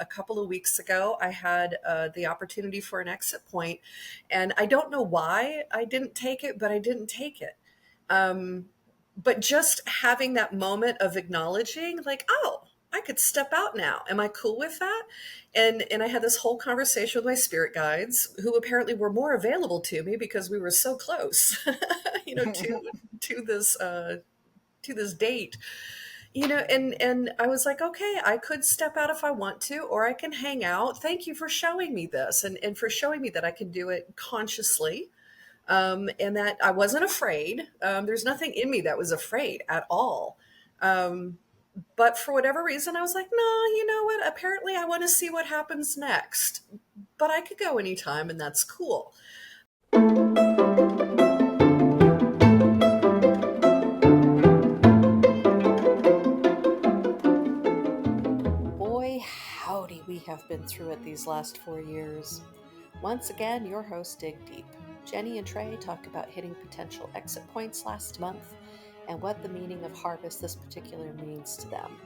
a couple of weeks ago, I had the opportunity for an exit point, and I don't know why I didn't take it, but I didn't take it. Um, but just having that moment of acknowledging, like, oh, I could step out now. Am I cool with that? And I had this whole conversation with my spirit guides, who apparently were more available to me because we were so close, to this to this date. And I was like, okay, I could step out if I want to, or I can hang out. Thank you for showing me this, and for showing me that I can do it consciously, and that I wasn't afraid. There's nothing in me that was afraid at all. But for whatever reason, I was like, no, you know what? Apparently, I want to see what happens next. But I could go anytime, and that's cool. Boy, howdy, we have been through it these last 4 years. Once again, your hosts dig deep. Jenny and Trai talk about hitting potential exit points last month and what the meaning of harvest this particular means to them.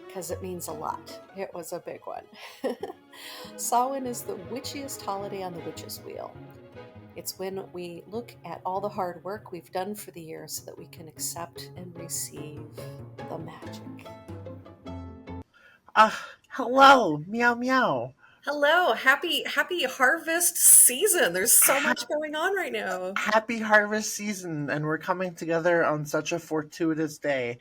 Because it means a lot. It was a big one. Samhain is the witchiest holiday on the witch's wheel. It's when we look at all the hard work we've done for the year so that we can accept and receive the magic. Hello, meow meow. Hello, happy harvest season. There's so Ha- much going on right now. Happy harvest season, and we're coming together on such a fortuitous day.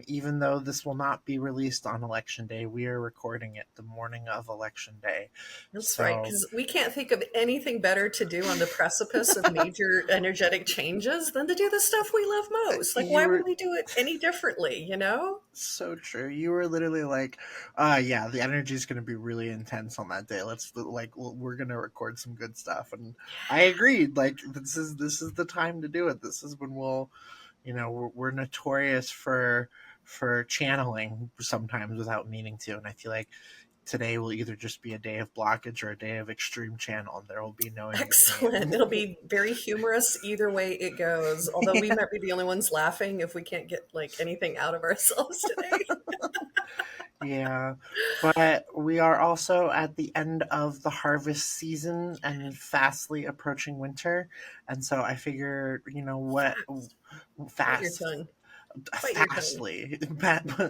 Even though this will not be released on election day, we are recording it the morning of election day. That's right, So because we can't think of anything better to do on the precipice of major energetic changes than to do the stuff we love most. Like, you why would were we do it any differently, you know? so true. You were literally like, yeah, the energy is going to be really intense on that day. We're going to record some good stuff." And I agreed. Like, this is the time to do it. This is when we're notorious for channeling sometimes without meaning to, and I feel like today will either just be a day of blockage or a day of extreme channel, and there will be no in Excellent. between. It'll be very humorous either way it goes. Although we might be the only ones laughing if we can't get like anything out of ourselves today. Yeah, but we are also at the end of the harvest season and fastly approaching winter, and so I figure, what, Fast. Bite your fast tongue. Bite your tongue. fastly.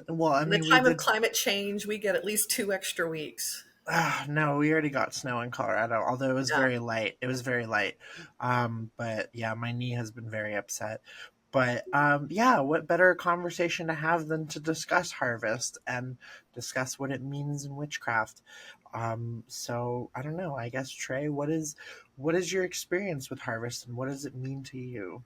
Well, I In the mean, we time of did. climate change, we get at least 2 extra weeks. No, we already got snow in Colorado, although it was Yeah. very light. It was very light. But yeah, my knee has been very upset. But yeah, what better conversation to have than to discuss harvest and discuss what it means in witchcraft? So I don't know. I guess Trey, what is your experience with harvest and what does it mean to you?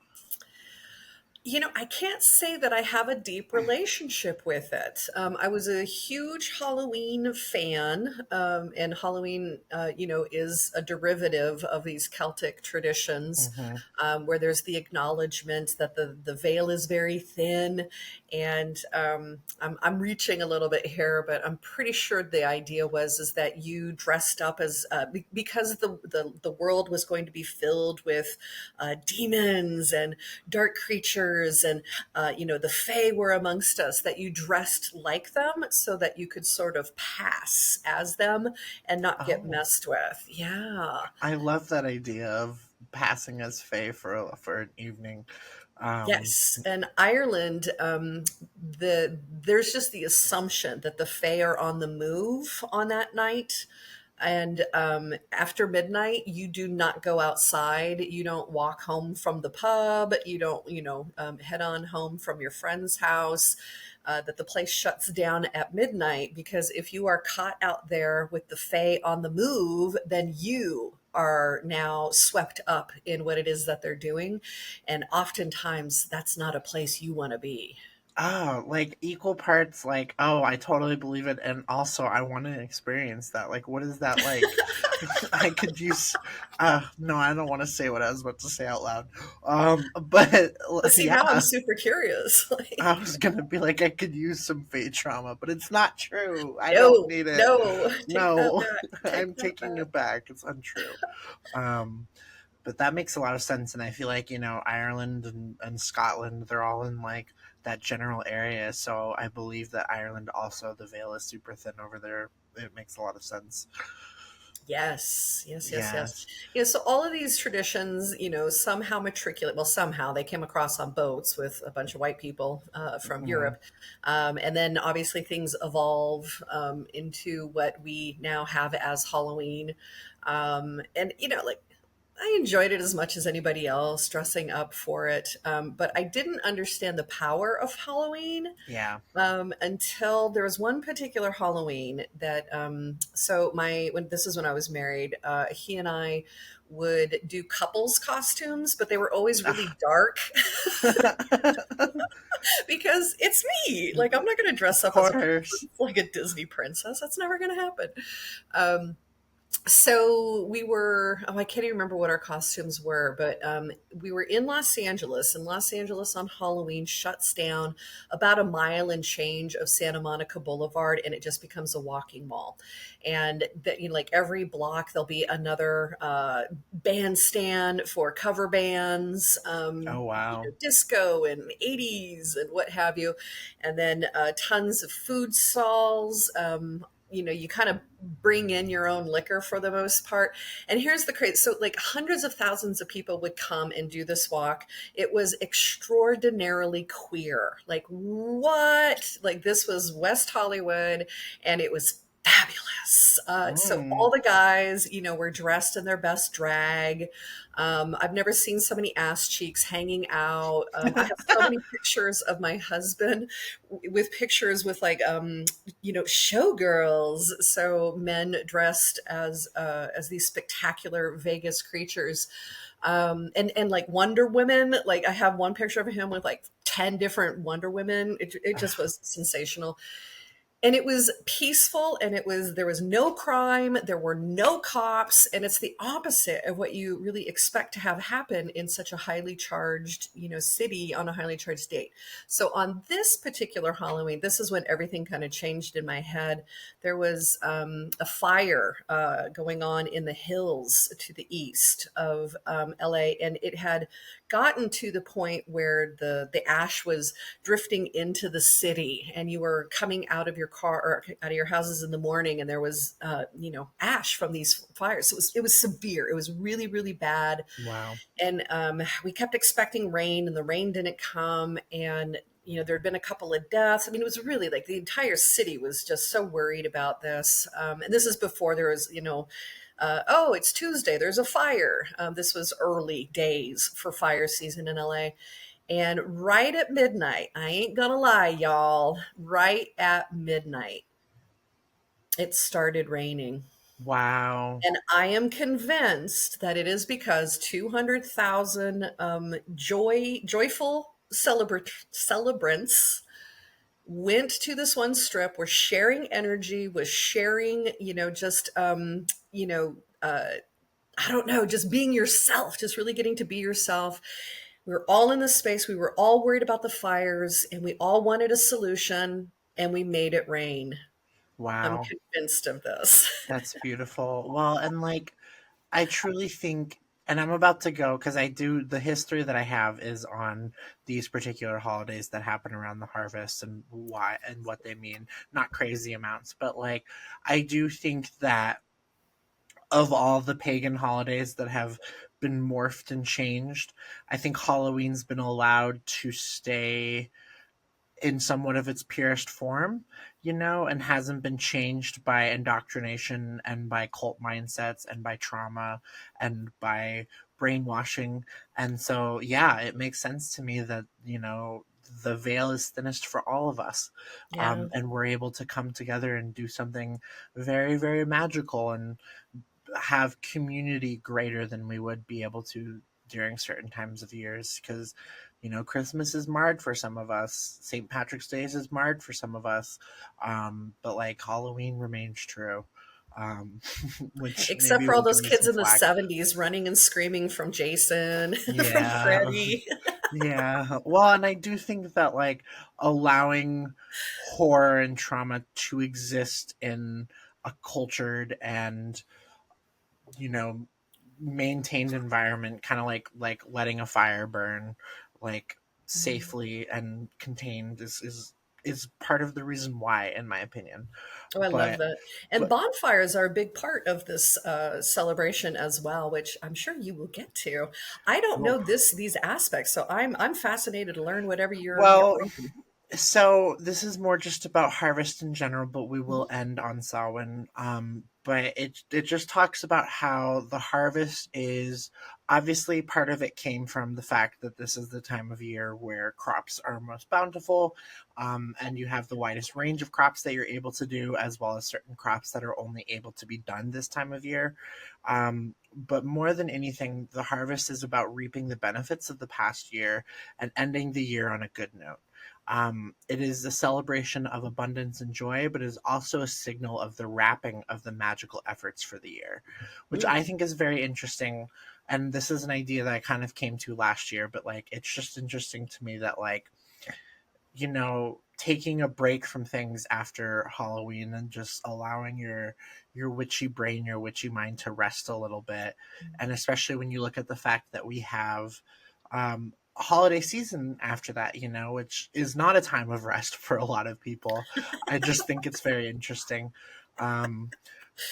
I can't say that I have a deep relationship with it. I was a huge Halloween fan, and Halloween, is a derivative of these Celtic traditions, Mm-hmm. where there's the acknowledgement that the veil is very thin, and I'm reaching a little bit here, but I'm pretty sure the idea was is that you dressed up as because the world was going to be filled with demons and dark creatures, and the fae were amongst us, that you dressed like them so that you could sort of pass as them and not get Oh, messed with. Yeah. I love that idea of passing as Fae for an evening. Um, Yes, and Ireland, there's just the assumption that the Fae are on the move on that night, and after midnight, you do not go outside. You don't walk home from the pub. You don't, head on home from your friend's house. That the place shuts down at midnight, because if you are caught out there with the Fae on the move, then you are now swept up in what it is that they're doing. And oftentimes that's not a place you want to be. like equal parts, like, oh, I totally believe it, and also I want to experience that. Like, what is that like? I could use. No, I don't want to say what I was about to say out loud. But But see, now I'm yeah, super curious. I Like, was gonna be like, I could use some fate trauma, but it's not true. I don't no, need it. no, take that No, back. I'm Take that taking back. it back. It's untrue. Um, but that makes a lot of sense, and I feel like Ireland and Scotland, they're all in like that general area, so I believe that Ireland also, the veil is super thin over there it makes a lot of sense. Yes, yes, yes, yes. Yes. Yeah, so all of these traditions, somehow matriculate. Well, somehow they came across on boats with a bunch of white people from Mm, Europe, and then obviously things evolve into what we now have as Halloween. And like I enjoyed it as much as anybody else, dressing up for it. But I didn't understand the power of Halloween yeah. until there was one particular Halloween that so my when this is when I was married, he and I would do couples costumes, but they were always really dark because it's me. Like I'm not going to dress Of up as a course. princess, like a Disney princess. That's never going to happen. Um, so we were, oh, I can't even remember what our costumes were, but we were in Los Angeles, and Los Angeles on Halloween shuts down about a mile and change of Santa Monica Boulevard, and it just becomes a walking mall. And that, like every block, there'll be another bandstand for cover bands, Oh wow. disco and 80s and what have you. And then tons of food stalls. You kind of bring in your own liquor for the most part. And here's the crazy, so like hundreds of thousands of people would come and do this walk. It was extraordinarily queer. Like what? Like this was West Hollywood, and it was fabulous. So Mm. all the guys, were dressed in their best drag. I've never seen so many ass cheeks hanging out. I have so many pictures of my husband with pictures with like showgirls, so men dressed as these spectacular Vegas creatures, and like Wonder Women. Like I have one picture of him with like 10 different Wonder Women. It just was sensational, and it was peaceful, and there was no crime, there were no cops, and it's the opposite of what you really expect to have happen in such a highly charged city on a highly charged date. So on this particular Halloween, this is when everything kind of changed in my head. There was a fire going on in the hills to the east of LA, and it had gotten to the point where the ash was drifting into the city, and you were coming out of your car or out of your houses in the morning, and there was ash from these fires. So it was severe. It was really, really bad. Wow. And we kept expecting rain, and the rain didn't come. And there had been a couple of deaths. I mean, it was really like the entire city was just so worried about this. And this is before there was oh, it's Tuesday, there's a fire. This was early days for fire season in LA. And right at midnight, I ain't gonna lie, y'all, right at midnight, it started raining. Wow. And I am convinced that it is because 200,000 joyful celebrants went to this one strip, were sharing energy, was sharing, just, I don't know, just being yourself, just really getting to be yourself. We were all in this space. We were all worried about the fires, and we all wanted a solution, and we made it rain. I'm Wow. convinced of this. That's beautiful. Well, and like I truly think, and I'm about to go because I do the history that I have is on these particular holidays that happen around the harvest and why and what they mean. Not crazy amounts, but like I do think that of all the pagan holidays that have been morphed and changed, I think Halloween's been allowed to stay in somewhat of its purest form, and hasn't been changed by indoctrination and by cult mindsets and by trauma and by brainwashing. And so, yeah, it makes sense to me that, the veil is thinnest for all of us. Yeah. And we're able to come together and do something very, very magical and have community greater than we would be able to during certain times of years because Christmas is marred for some of us, St. Patrick's Day is marred for some of us, but like Halloween remains true, um, which Except maybe for all will give those me kids some in the flack. 70s running and screaming from Jason, from Yeah. Freddy. Yeah, well, and I do think that like allowing horror and trauma to exist in a cultured and you know maintained environment, kind of like letting a fire burn like Mhm. safely and contained is is part of the reason why, in my opinion. Oh, I love But that. And but bonfires are a big part of this celebration as well, which I'm sure you will get to. I don't well, know these aspects, so I'm fascinated to learn whatever you're well, bringing. so this is more just about harvest in general, but we will Mhm. end on Samhain. But it just talks about how the harvest is obviously part of it came from the fact that this is the time of year where crops are most bountiful, and you have the widest range of crops that you're able to do, as well as certain crops that are only able to be done this time of year. But more than anything, the harvest is about reaping the benefits of the past year and ending the year on a good note. It is a celebration of abundance and joy, but it is also a signal of the wrapping of the magical efforts for the year, which Mm. I think is very interesting. And this is an idea that I kind of came to last year, but like it's just interesting to me that like taking a break from things after Halloween and just allowing your witchy brain, your witchy mind to rest a little bit, and especially when you look at the fact that we have a holiday season after that, which is not a time of rest for a lot of people. I just think it's very interesting. Um,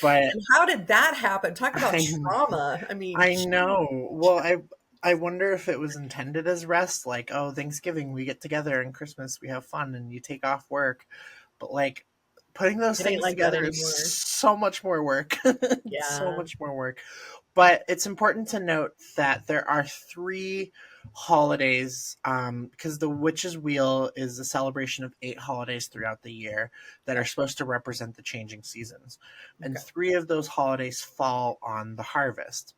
but And how did that happen? Talk about I trauma. I mean, I gee. know. Well, I wonder if it was intended as rest, like, oh, Thanksgiving we get together and Christmas we have fun and you take off work. But like putting those It ain't things like that together is anymore. so much more work. So Yeah. much more work. But it's important to note that there are three holidays, because the witch's wheel is a celebration of 8 holidays throughout the year that are Okay. supposed to represent the changing seasons, and Okay. three of those holidays fall on the harvest.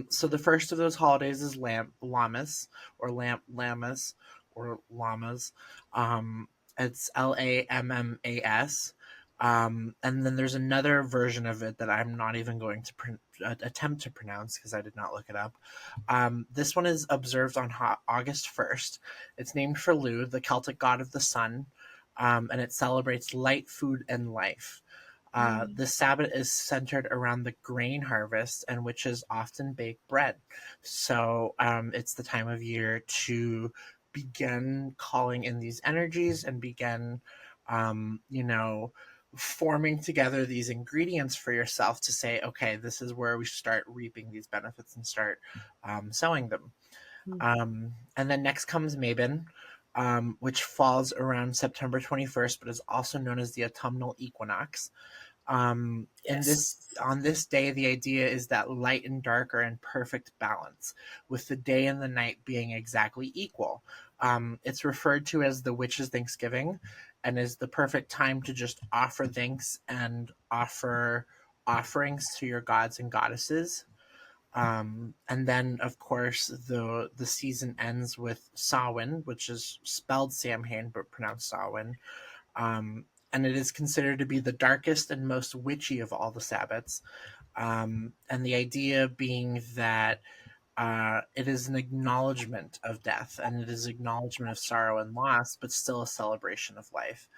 So the first of those holidays is Lammas, or Lammas, or Llamas. It's Lammas. And then there's another version of it that I'm not even going to attempt to pronounce because I did not look it up. This one is observed on August 1st. It's named for Lu, the Celtic god of the sun, and it celebrates light, food, and life. Mm. The Sabbath is centered around the grain harvest, and witches often bake bread. So it's the time of year to begin calling in these energies and begin, forming together these ingredients for yourself to say, okay, this is where we start reaping these benefits and start sowing them. Mm. And then next comes Mabon, which falls around September 21st, but is also known as the autumnal equinox. In this Yes. On this day, the idea is that light and dark are in perfect balance, with the day and the night being exactly equal. It's referred to as the witch's Thanksgiving, and is the perfect time to just offer thanks and offer offerings to your gods and goddesses. And then, of course, the season ends with Samhain, which is spelled Samhain but pronounced Samhain, and it is considered to be the darkest and most witchy of all the Sabbats. And the idea being that it is an acknowledgement of death and it is acknowledgement of sorrow and loss, but still a celebration of life.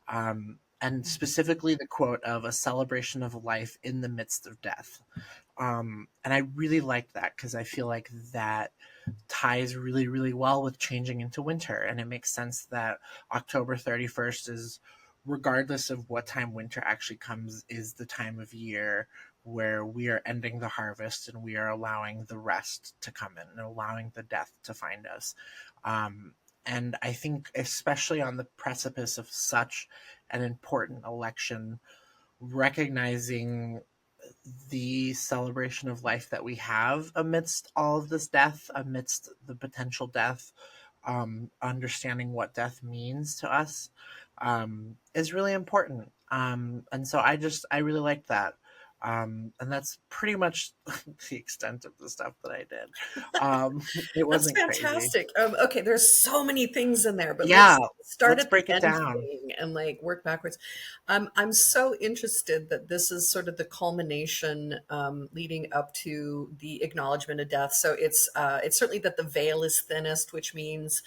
And specifically the quote of a celebration of life in the midst of death. And I really like that because I feel like that ties really, really well with changing into winter. And it makes sense that October 31st is, regardless of what time winter actually comes, is the time of year where we are ending the harvest and we are allowing the rest to come in and allowing the death to find us. Um, and I think, especially on the precipice of such an important election, recognizing the celebration of life that we have amidst all of this death, amidst the potential death, understanding what death means to us, is really important. And so I really like that. And that's pretty much the extent of the stuff that I did. It That's wasn't crazy. fantastic. Okay, there's so many things in there, but Yeah, let's start let's at the break it end down. thing and like work backwards. I'm so interested that this is sort of the culmination leading up to the acknowledgement of death. So it's certainly that the veil is thinnest, which means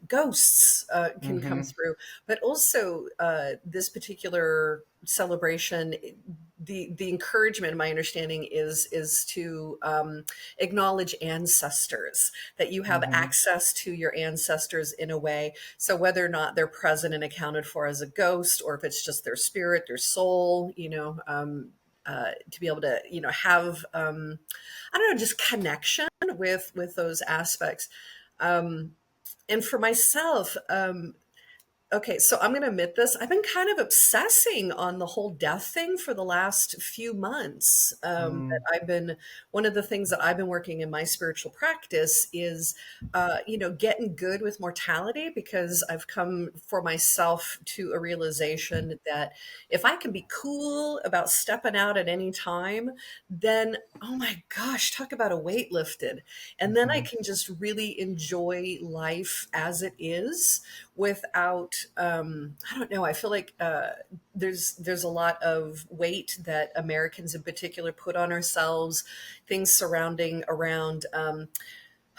ghosts can come Hmm. through, but also this particular celebration the encouragement, my understanding is to acknowledge ancestors, that you have Mm-hmm. access to your ancestors in a way. So whether or not they're present and accounted for as a ghost, or if it's just their spirit, their soul, to be able to, have, I don't know, just connection with those aspects. Um, and for myself, okay, so I'm going to admit this. I've been kind of obsessing on the whole death thing for the last few months. That Mm. I've been, one of the things that I've been working in my spiritual practice is, getting good with mortality, because I've come for myself to a realization that if I can be cool about stepping out at any time, then, oh my gosh, talk about a weight lifted. And then I Mm-hmm. can just really enjoy life as it is without, I don't know, I feel like there's a lot of weight that Americans in particular put on ourselves, things surrounding around,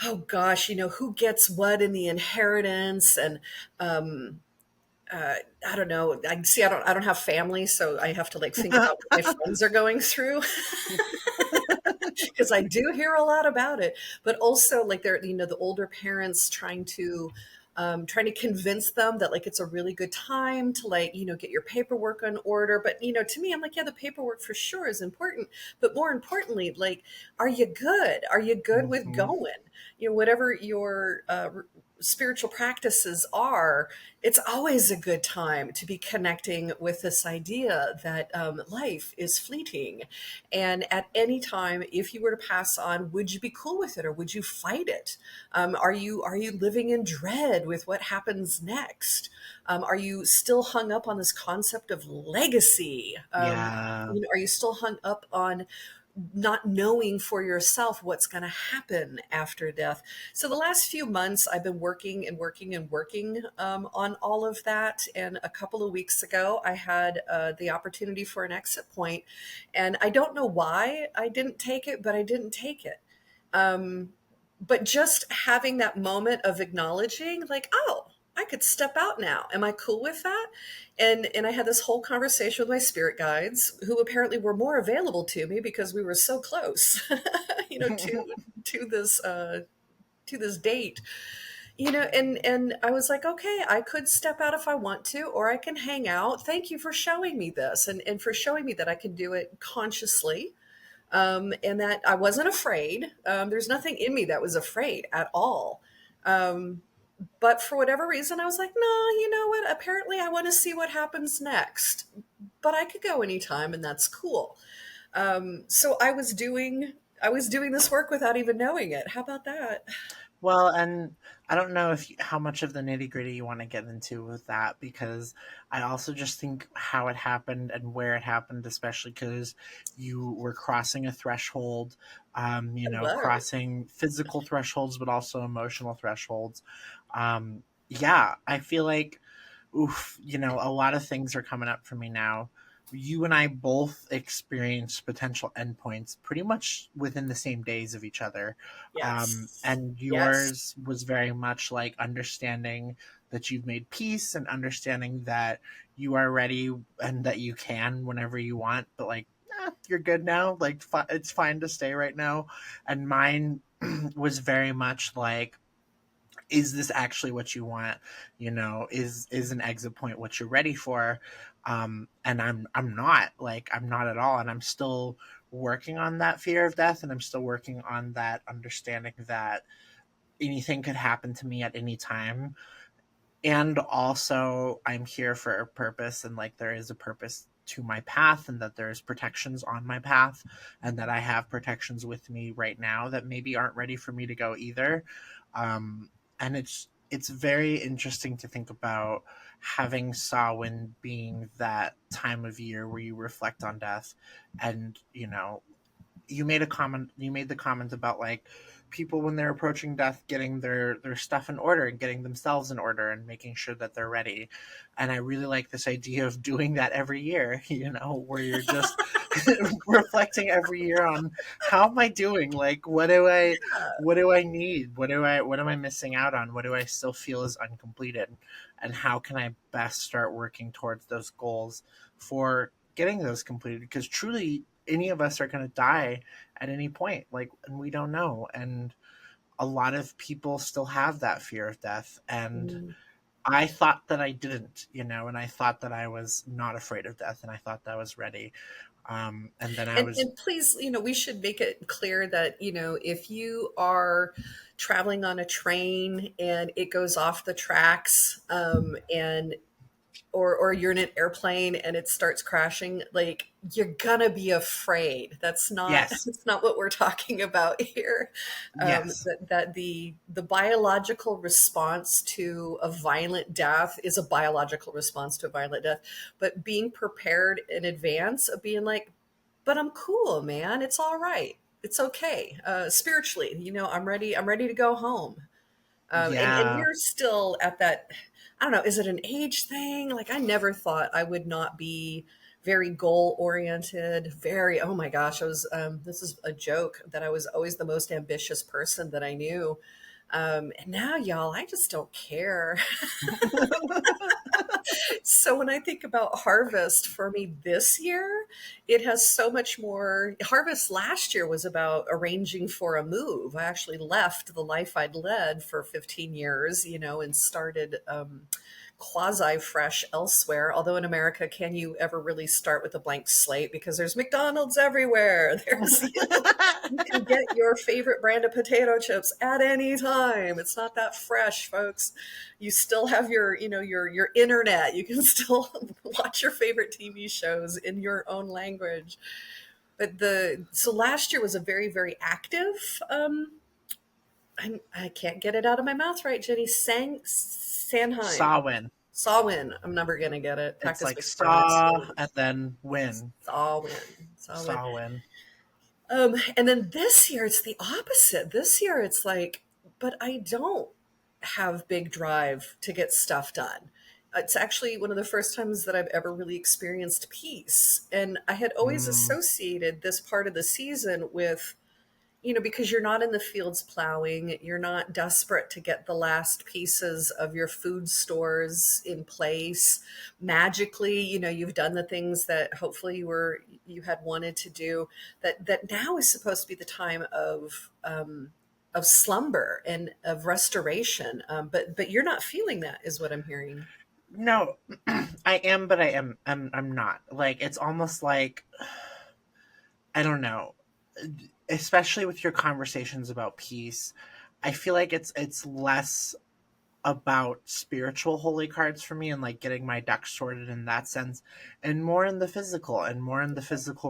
oh gosh, who gets what in the inheritance, and um, I don't know. I don't have family, so I have to like think about what my friends are going through. Because I do hear a lot about it, but also like they're, the older parents trying to convince them that like it's a really good time to like, get your paperwork in order. But to me, I'm like, yeah, the paperwork for sure is important, but more importantly, like, are you good? Are you good with Mm-hmm. going? Whatever your spiritual practices are, it's always a good time to be connecting with this idea that life is fleeting. And at any time, if you were to pass on, would you be cool with it, or would you fight it? Are you living in dread with what happens next? Are you still hung up on this concept of legacy? Yeah. Are you still hung up on not knowing for yourself what's going to happen after death? So the last few months, I've been working and working and working on all of that. And a couple of weeks ago, I had the opportunity for an exit point, and I don't know why I didn't take it, but I didn't take it. Um, but just having that moment of acknowledging, like, oh, I could step out now. Am I cool with that? And I had this whole conversation with my spirit guides, who apparently were more available to me because we were so close, to this to this date. And I was like, okay, I could step out if I want to, or I can hang out. Thank you for showing me this, and for showing me that I can do it consciously, and that I wasn't afraid. There's nothing in me that was afraid at all. Um, but for whatever reason, I was like, no, you know what? Apparently, I want to see what happens next. But I could go anytime, and that's cool. So I was doing this work without even knowing it. How about that? Well, and I don't know if how much of the nitty gritty you want to get into with that, because I also just think how it happened and where it happened, especially because you were crossing a threshold, I was. crossing physical thresholds, but also emotional thresholds. Yeah, I feel like, oof, a lot of things are coming up for me now. You and I both experienced potential endpoints pretty much within the same days of each other. Yes. And Yes. yours was very much like understanding that you've made peace and understanding that you are ready and that you can whenever you want, but like, you're good now. Like, it's fine to stay right now. And mine was very much like, is this actually what you want? Is an exit point what you're ready for? And I'm not, like, I'm not at all, and I'm still working on that fear of death, and I'm still working on that understanding that anything could happen to me at any time, and also I'm here for a purpose, and like there is a purpose to my path, and that there's protections on my path, and that I have protections with me right now that maybe aren't ready for me to go either. And it's very interesting to think about having Samhain being that time of year where you reflect on death. And you made the comment about like people when they're approaching death getting their stuff in order and getting themselves in order and making sure that they're ready. And I really like this idea of doing that every year, where you're just reflecting every year on how am I doing, like what do I need, what am I missing out on, what do I still feel is uncompleted, and how can I best start working towards those goals for getting those completed, because truly any of us are going to die at any point, like, and we don't know. And a lot of people still have that fear of death, and Mm. I thought that I didn't, and I thought that I was not afraid of death, and I thought that I was ready. And then I was, And please, we should make it clear that, if you are traveling on a train and it goes off the tracks, and or you're in an airplane and it starts crashing, like, you're gonna be afraid. That's not yes, that's not what we're talking about here. yes, That the biological response to a violent death is a biological response to a violent death, but being prepared in advance of being like, but I'm cool, man. It's all right. It's okay. Spiritually, I'm ready to go home. And yeah, you're still at that, I don't know, is it an age thing? Like, I never thought I would not be very goal oriented, very, oh my gosh, this is a joke, that I was always the most ambitious person that I knew. And now, y'all, I just don't care. So when I think about harvest for me this year, it has so much more. Harvest last year was about arranging for a move. I actually left the life I'd led for 15 years, and started quasi fresh elsewhere. Although in America, can you ever really start with a blank slate? Because there's McDonald's everywhere. You can get your favorite brand of potato chips at any time. It's not that fresh, folks. You still have your internet. You can still watch your favorite TV shows in your own language. But the so last year was a very, very active. I can't get it out of my mouth right, Jenny. Sanheim. Samhain. Sawin. I'm never gonna get it. It's Practice like makes permanent. saw and then win. Sawin. Sawin. Samhain. And then this year it's the opposite. This year it's like, but I don't have big drive to get stuff done. It's actually one of the first times that I've ever really experienced peace. And I had always Mm, associated this part of the season with, because you're not in the fields plowing, you're not desperate to get the last pieces of your food stores in place magically. You've done the things that hopefully you had wanted to do. That now is supposed to be the time of slumber and of restoration. But you're not feeling that, is what I'm hearing. no, I am, but I'm not. Like, it's almost like, I don't know, especially with your conversations about peace. I feel like it's less about spiritual holy cards for me, and like getting my ducks sorted in that sense, and more in the physical,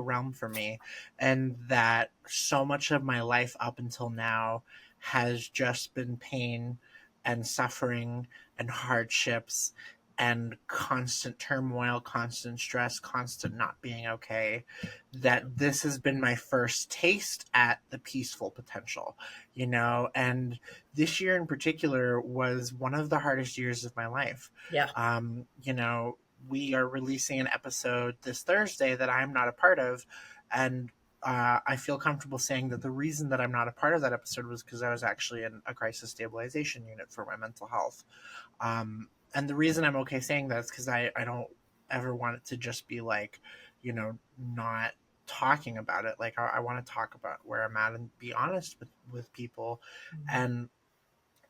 realm for me. And that so much of my life up until now has just been pain and suffering and hardships and constant turmoil, constant stress, constant not being okay. That this has been my first taste at the peaceful potential, and this year in particular was one of the hardest years of my life. Yeah. We are releasing an episode this Thursday that I'm not a part of, and I feel comfortable saying that the reason that I'm not a part of that episode was because I was actually in a crisis stabilization unit for my mental health. And the reason I'm okay saying that is because I don't ever want it to just be like, not talking about it. Like, I want to talk about where I'm at and be honest with people. And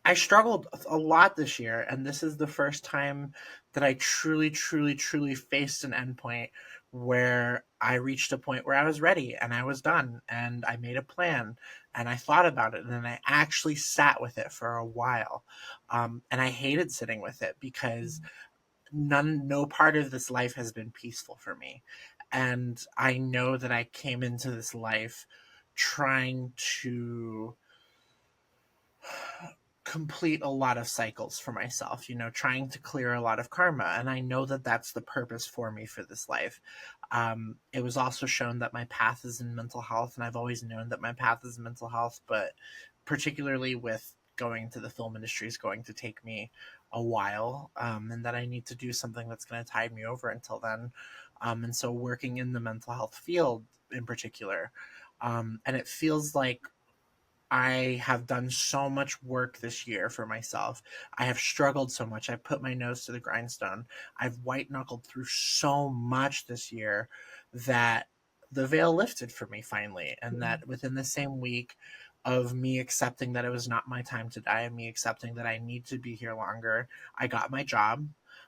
I struggled a lot this year, and this is the first time that I truly, truly, truly faced an endpoint where I reached a point where I was ready and I was done, and I made a plan and I thought about it, and then I actually sat with it for a while. And I hated sitting with it because no part of this life has been peaceful for me. And I know that I came into this life trying to complete a lot of cycles for myself, trying to clear a lot of karma. And I know that that's the purpose for me for this life. It was also shown that my path is in mental health, and I've always known that my path is in mental health, but particularly with going to the film industry is going to take me a while, and that I need to do something that's going to tide me over until then. And so working in the mental health field in particular, and it feels like I have done so much work this year for myself. I have struggled so much. I put my nose to the grindstone. I've white knuckled through so much this year that the veil lifted for me finally. And that within the same week of me accepting that it was not my time to die and me accepting that I need to be here longer, I got my job.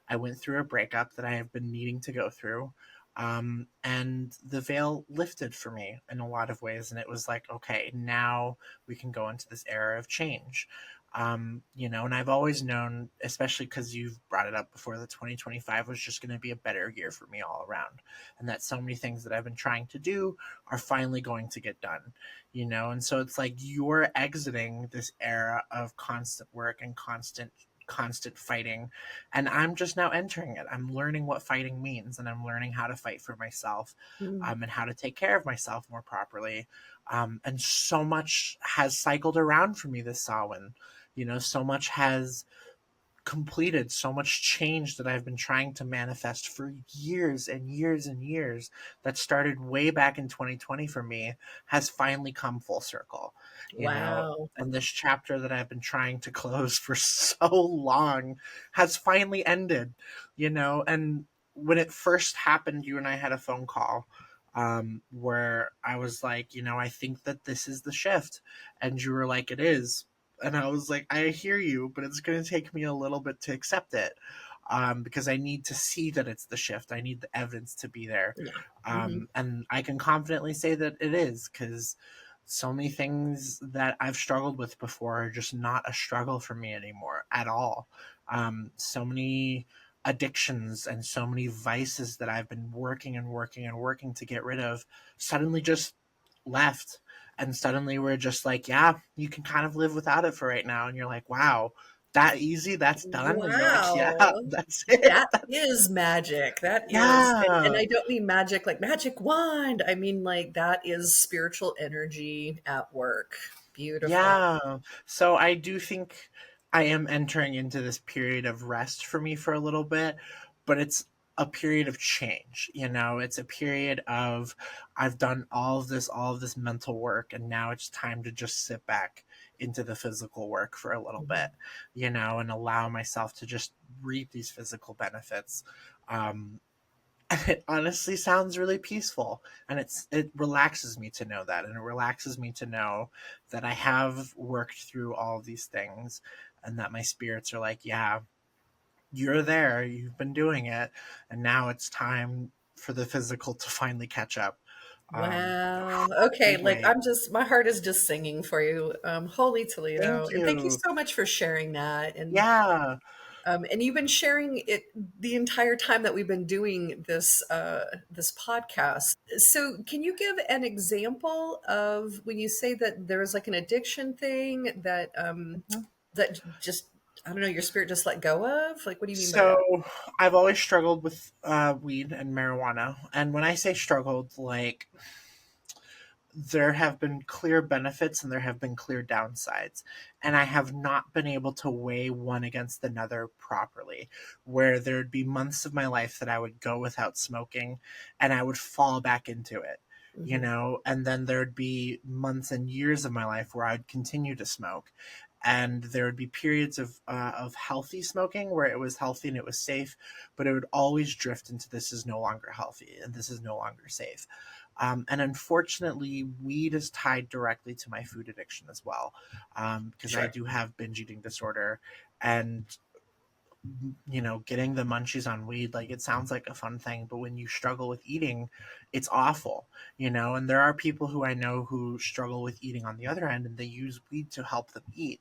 I went through a breakup that I have been needing to go through. And the veil lifted for me in a lot of ways. And it was like, okay, now we can go into this era of change. And I've always known, especially because you've brought it up before, that 2025 was just going to be a better year for me all around. And that so many things that I've been trying to do are finally going to get done. And so it's like you're exiting this era of constant work and constant fighting, and I'm just now entering it. I'm learning what fighting means, and I'm learning how to fight for myself, Mm. and how to take care of myself more properly. And so much has cycled around for me this Samhain. So much has completed, so much change that I've been trying to manifest for years and years and years, that started way back in 2020 for me, has finally come full circle. you know Wow. and this chapter that I've been trying to close for so long has finally ended. And when it first happened, you and I had a phone call, where I was like, I think that this is the shift. And you were like, it is. And I was like, I hear you, but it's going to take me a little bit to accept it, because I need to see that it's the shift. I need the evidence to be there. Yeah. Hmm. And I can confidently say that it is, because so many things that I've struggled with before are just not a struggle for me anymore at all. So many addictions and so many vices that I've been working and working and working to get rid of suddenly just left. And suddenly we're just like, yeah, you can kind of live without it for right now. And you're like, wow, that easy, that's done. And you're like, yeah, Wow. that's it. That is magic. That is, and Yeah. I don't mean magic like magic wand. I mean like that is spiritual energy at work. Beautiful. Yeah. So I do think I am entering into this period of rest for me for a little bit, but it's a period of change. It's a period of, I've done all of this mental work, and now it's time to just sit back into the physical work for a little Mhm. bit, and allow myself to just reap these physical benefits. Um, and it honestly sounds really peaceful, and it relaxes me to know that, and it relaxes me to know that I have worked through all of these things, and that my spirits are like, yeah, you're there, you've been doing it, and now it's time for the physical to finally catch up. Wow. Okay, Big like way. I'm just my heart is just singing for you. Holy Toledo. Thank And thank you you. so much for sharing that. Yeah. And you've been sharing it the entire time that we've been doing this podcast. So can you give an example of when you say that there was like an addiction thing that Mhm. that just I don't know, your spirit just let go of? Like what do you mean by So that? I've always struggled with weed and marijuana, and when I say struggled, like, there have been clear benefits and there have been clear downsides. And I have not been able to weigh one against another properly, where there'd be months of my life that I would go without smoking and I would fall back into Hmm. and then there'd be months and years of my life where I'd continue to smoke. And there would be periods of healthy smoking where it was healthy and it was safe, but it would always drift into, this is no longer healthy and this is no longer safe. And unfortunately, weed is tied directly to my food addiction as well, because I Sure. do have binge eating disorder. And, getting the munchies on weed, like, it sounds like a fun thing, but when you struggle with eating, it's awful. And there are people who I know who struggle with eating on the other end, and they use weed to help them eat.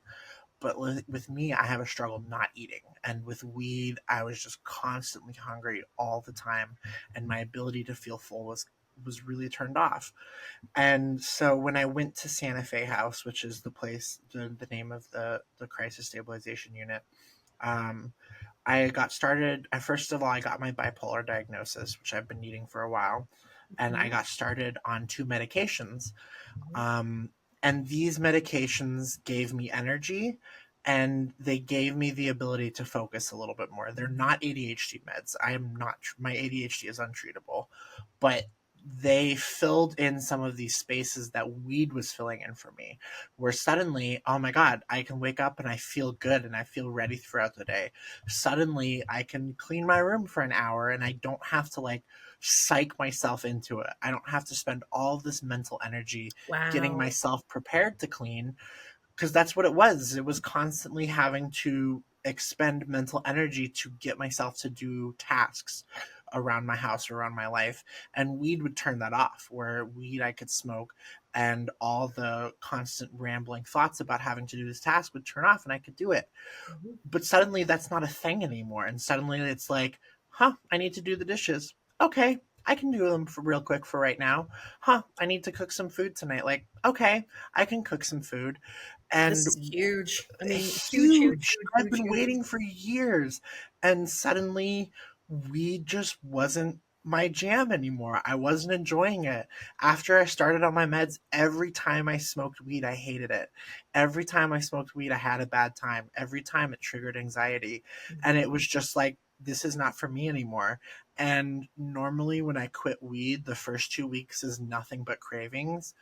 But with me, I have a struggle not eating. And with weed, I was just constantly hungry all the time, and my ability to feel full was really turned off. And so when I went to Santa Fe House, which is the name of the crisis stabilization unit, um, I got started. First of all, I got my bipolar diagnosis, which I've been needing for a while, and I Mhm. got started on two medications. Mhm. Um, and these medications gave me energy, and they gave me the ability to focus a little bit more. They're not ADHD meds. I am not, my ADHD is untreatable, but they filled in some of these spaces that weed was filling in for me, where suddenly, oh my God, I can wake up and I feel good and I feel ready throughout the day. Suddenly, I can clean my room for an hour and I don't have to like psych myself into it. I don't have to spend all this mental energy getting Wow. myself prepared to clean, because that's what it was. It was constantly having to expend mental energy to get myself to do tasks around my house, around my life. And weed would turn that off, where weed I could smoke and all the constant rambling thoughts about having to do this task would turn off and I could do it. Mhm. But suddenly that's not a thing anymore. And suddenly it's like, huh, I need to do the dishes. Okay, I can do them for real quick for right now. Huh, I need to cook some food tonight. Like, okay, I can cook some food. This And is huge. I mean, huge, huge, huge. huge, I've huge, been huge. waiting for years. And suddenly, weed just wasn't my jam anymore. I wasn't enjoying it. After I started on my meds, every time I smoked weed, I hated it. Every time I smoked weed, I had a bad time. Every time it triggered anxiety. And Mhm. it was just like, this is not for me anymore. And normally, when I quit weed, the first 2 weeks is nothing but cravings.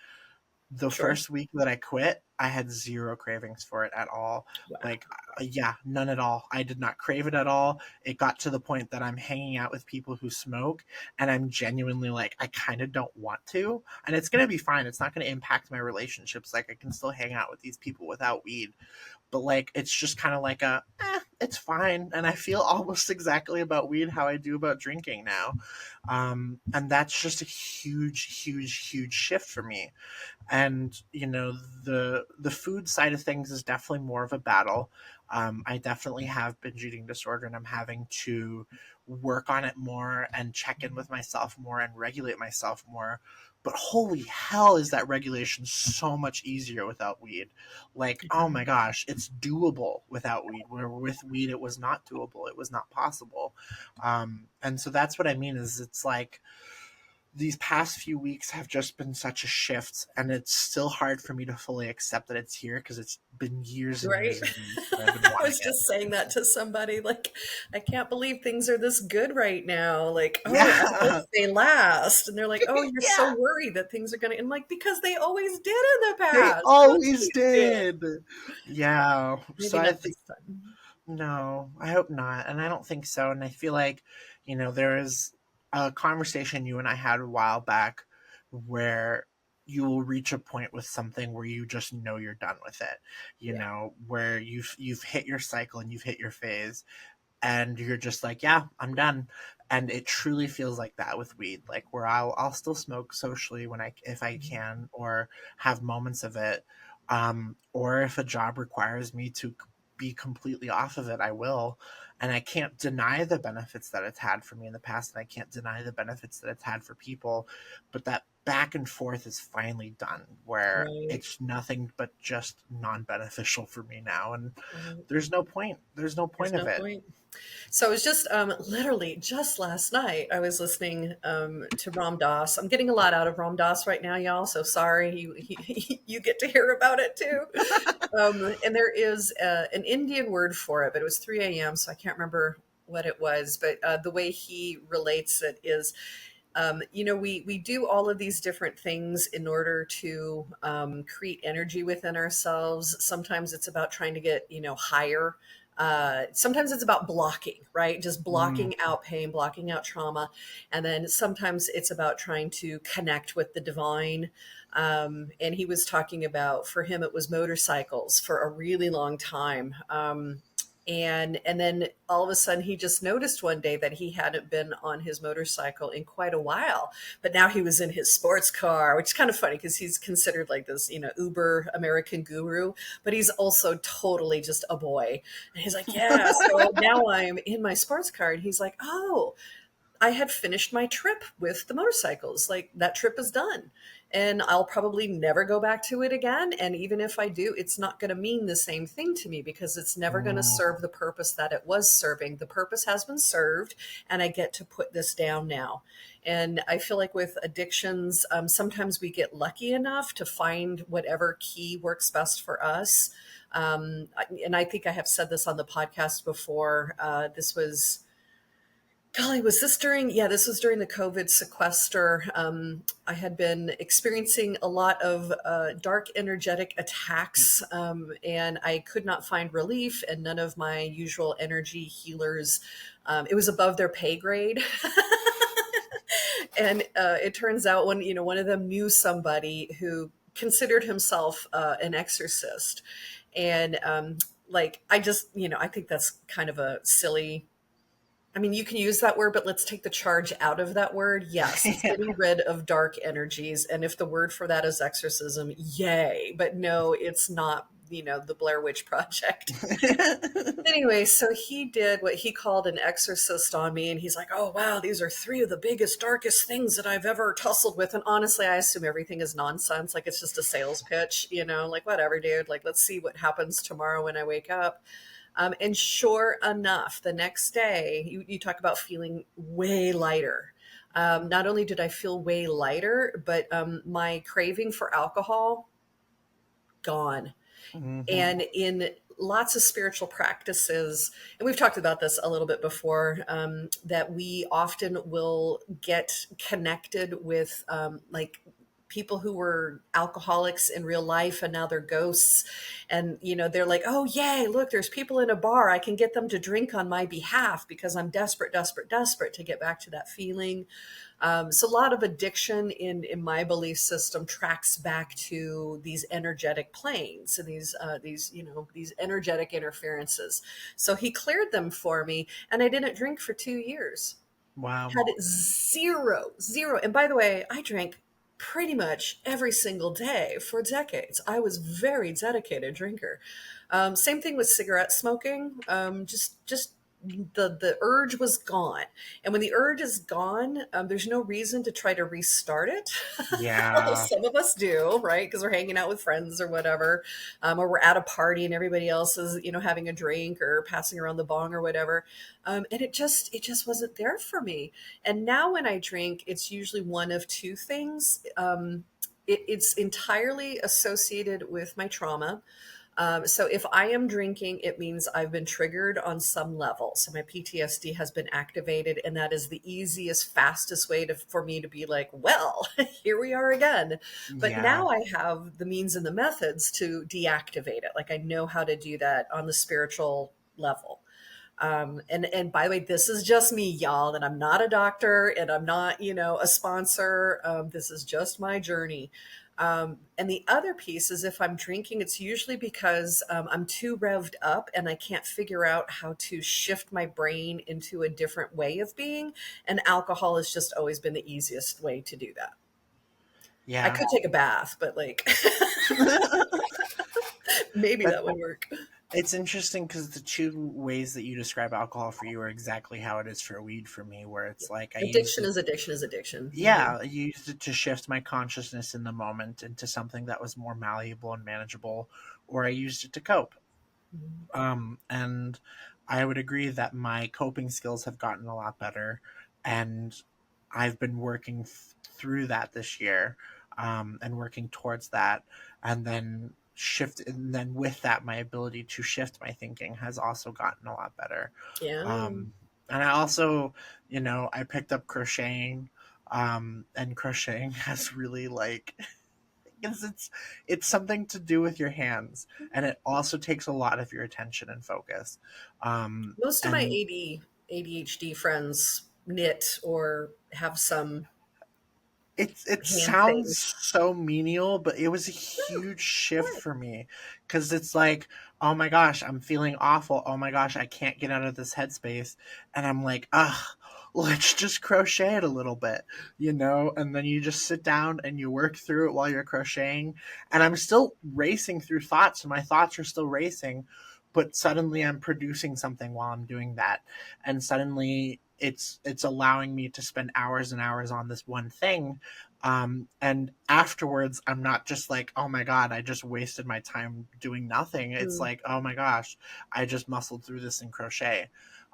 The Sure. first week that I quit, I had zero cravings for it at all. Wow. Like, yeah, none at all. I did not crave it at all. It got to the point that I'm hanging out with people who smoke, and I'm genuinely like, I kind of don't want to. And it's going to be fine. It's not going to impact my relationships. Like, I can still hang out with these people without weed. But, like, it's just kind of like it's fine. And I feel almost exactly about weed how I do about drinking now. And that's just a huge, huge, huge shift for me. And the food side of things is definitely more of a battle. I definitely have binge eating disorder and I'm having to work on it more and check in with myself more and regulate myself more. But holy hell, is that regulation so much easier without weed. Like, oh my gosh, it's doable without weed, where with weed it was not doable, it was not possible. And so that's what I mean, is it's like these past few weeks have just been such a shift, and it's still hard for me to fully accept that it's here, because it's been years and Right? years and years that I've been I wanting was it. just saying that to somebody. Like, I can't believe things are this good right now. Like, oh, I hope Yeah. they last. And they're like, oh, you're so Yeah, worried that things are going to. And like, because they always did in the they past. Of course always they did. did. Yeah, so Maybe I not think, this time. no, I hope not, and I don't think so. And I feel like, there is a conversation you and I had a while back, where you will reach a point with something where you just know you're done with it, Yeah. where you've hit your cycle and you've hit your phase, and you're just like, yeah, I'm done. And it truly feels like that with weed, like where I'll still smoke socially when I if I Mhm. can, or have moments of it, or if a job requires me to be completely off of it, I will. And I can't deny the benefits that it's had for me in the past, and I can't deny the benefits that it's had for people, but that back and forth is finally done, where Right. it's nothing but just non-beneficial for me now. And Right. there's no point There's of no it. point. So it was just literally just last night I was listening to Ram Dass. I'm getting a lot out of Ram Dass right now, y'all. So sorry you get to hear about it too. And there is an Indian word for it, but it was 3 a.m. So I can't remember what it was. But the way he relates it is, we do all of these different things in order to create energy within ourselves. Sometimes it's about trying to get higher. Sometimes it's about blocking, right? Just Mm. blocking out pain, blocking out trauma. And then sometimes it's about trying to connect with the divine. And he was talking about, for him, it was motorcycles for a really long time. And then all of a sudden he just noticed one day that he hadn't been on his motorcycle in quite a while, but now he was in his sports car, which is kind of funny because he's considered like this uber American guru, but he's also totally just a boy. And he's like, yeah, so now I'm in my sports car. And he's like, oh, I had finished my trip with the motorcycles. Like, that trip is done. And I'll probably never go back to it again. And even if I do, it's not going to mean the same thing to me because it's never going to Mm. serve the purpose that it was serving. The purpose has been served, and I get to put this down now. And I feel like with addictions, sometimes we get lucky enough to find whatever key works best for us. And I think I have said this on the podcast before. This was Golly, was this during? Yeah, this was during the COVID sequester. I had been experiencing a lot of dark energetic attacks, and I could not find relief, and none of my usual energy healers. It was above their pay grade. And it turns out one of them knew somebody who considered himself an exorcist, and like I just I think that's kind of a silly. I mean, you can use that word, but let's take the charge out of that word. Yes, it's Yeah. getting rid of dark energies. And if the word for that is exorcism, yay. But no, it's not, the Blair Witch Project. Anyway, so he did what he called an exorcist on me. And he's like, oh, wow, these are three of the biggest, darkest things that I've ever tussled with. And honestly, I assume everything is nonsense. Like it's just a sales pitch, like whatever, dude. Like, let's see what happens tomorrow when I wake up. And sure enough, the next day, you talk about feeling way lighter. Not only did I feel way lighter, but my craving for alcohol gone. Hmm. And in lots of spiritual practices, and we've talked about this a little bit before, that we often will get connected with like people who were alcoholics in real life and now they're ghosts, and they're like, oh yay, look, there's people in a bar, I can get them to drink on my behalf because I'm desperate, desperate, desperate to get back to that feeling. So a lot of addiction in my belief system tracks back to these energetic planes and these energetic interferences. So he cleared them for me, and I didn't drink for 2 years. Wow. Had zero, zero. And by the way, I drank pretty much every single day for decades. I was very dedicated drinker. Same thing with cigarette smoking. Just the urge was gone, and when the urge is gone, there's no reason to try to restart it. Although Yeah. some of us do, right? Because we're hanging out with friends or whatever, or we're at a party and everybody else is, having a drink or passing around the bong or whatever, and it just wasn't there for me. And now when I drink, it's usually one of two things. It's entirely associated with my trauma. So if I am drinking, it means I've been triggered on some level. So my PTSD has been activated, and that is the easiest, fastest way for me to be like, well, here we are again. But Yeah. now I have the means and the methods to deactivate it. Like I know how to do that on the spiritual level. And by the way, this is just me, y'all, and I'm not a doctor and I'm not, a sponsor. This is just my journey. And the other piece is if I'm drinking, it's usually because I'm too revved up and I can't figure out how to shift my brain into a different way of being. And alcohol has just always been the easiest way to do that. I Yeah. could take a bath, but like maybe But that would work. it's interesting because the two ways that you describe alcohol for you are exactly how it is for weed for me, where it's like I used Addiction it. is addiction is addiction. Yeah, I used it to shift my consciousness in the moment into something that was more malleable and manageable, or I used it to cope. Mhm. And I would agree that my coping skills have gotten a lot better, and I've been working through that this year, and working towards that, and then with that, my ability to shift my thinking has also gotten a lot better. Yeah. And I also, I picked up crocheting, and crocheting has really like because it's something to do with your hands, and it also takes a lot of your attention and focus. Most of my And ADHD friends knit or have some it hand sounds things. so menial, but it was a No, huge shift why? for me because it's like, oh my gosh, I'm feeling awful. Oh my gosh, I can't get out of this headspace, and I'm like, ah, let's just crochet it a little bit, and then you just sit down and you work through it while you're crocheting, and I'm still racing through thoughts, and my thoughts are still racing, but suddenly I'm producing something while I'm doing that, and suddenly it's allowing me to spend hours and hours on this one thing, and afterwards I'm not just like, oh my god, I just wasted my time doing nothing. It's Mm. like, oh my gosh, I just muscled through this in crochet.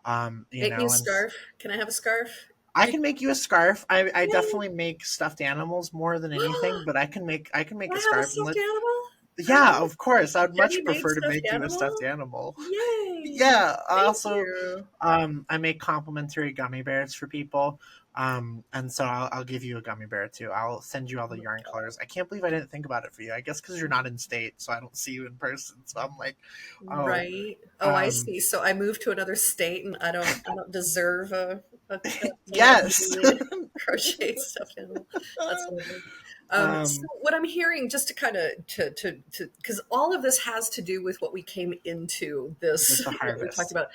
Make me a And scarf. Can I have a scarf? I You can make you a scarf. I Yay. definitely make stuffed animals more than anything, but I can make a I have a scarf, and stuffed animal. Yeah, of course. I'd Jenny much made prefer to stuffed make you a stuffed animal? animal. Yay! Yeah, I Thank also you. I make complimentary gummy bears for people. And so I'll give you a gummy bear too. I'll send you all Oh the my yarn God. colors. I can't believe I didn't think about it for you. I guess because you're not in state, so I don't see you in person. So I'm like, oh, Right. Oh, I um, see. So I moved to another state and I don't deserve a yes. handmade crocheted stuffed animal. That's lovely. So um, what I'm hearing, just to kind of to because all of this has to do with what we came into with this, the what we talked harvest. about.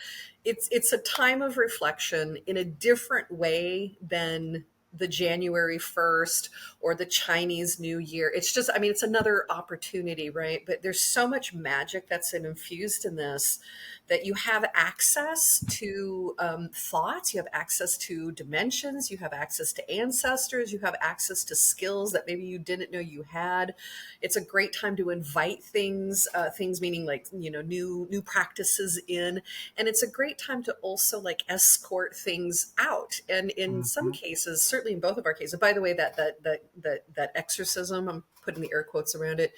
It's a time of reflection in a different way than the January 1st or the Chinese New Year. It's just, I mean, it's another opportunity, right? But there's so much magic that's infused in this, that you have access to thoughts, you have access to dimensions, you have access to ancestors, you have access to skills that maybe you didn't know you had. It's a great time to invite things, things meaning like, new practices in, and it's a great time to also like escort things out. And in some Hmm. cases, certainly in both of our cases, by the way, that exorcism, I'm putting the air quotes around it,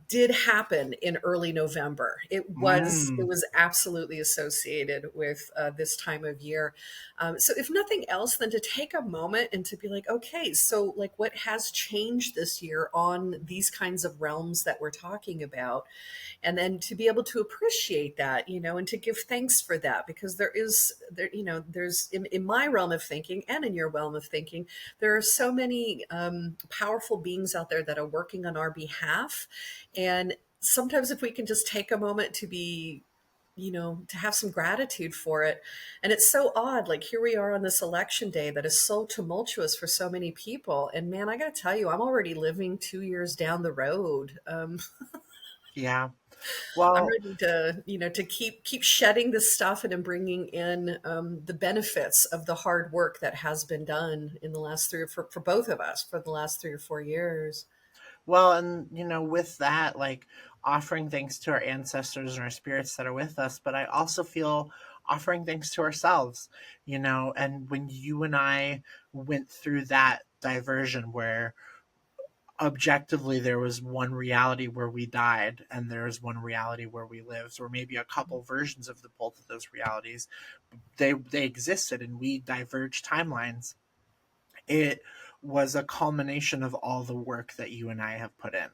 did happen in early November. It was absolutely associated with this time of year. So if nothing else, then to take a moment and to be like, okay, so like what has changed this year on these kinds of realms that we're talking about, and then to be able to appreciate that, and to give thanks for that, because there's in my realm of thinking and in your realm of thinking, there are so many powerful beings out there that are working on our behalf. And sometimes if we can just take a moment to be, to have some gratitude for it. And it's so odd, like here we are on this election day that is so tumultuous for so many people, and man, I gotta tell you, I'm already living 2 years down the road. Yeah. I'm Well, ready to, to keep shedding this stuff and then bringing in the benefits of the hard work that has been done in the last for both of us for the last 3 or 4 years. and with that, like offering thanks to our ancestors and our spirits that are with us, but I also feel offering thanks to ourselves, and when you and I went through that diversion where objectively there was one reality where we died and there's one reality where we lived, or maybe a couple versions of the both of those realities, they existed and we diverged timelines. It was a culmination of all the work that you and I have put in,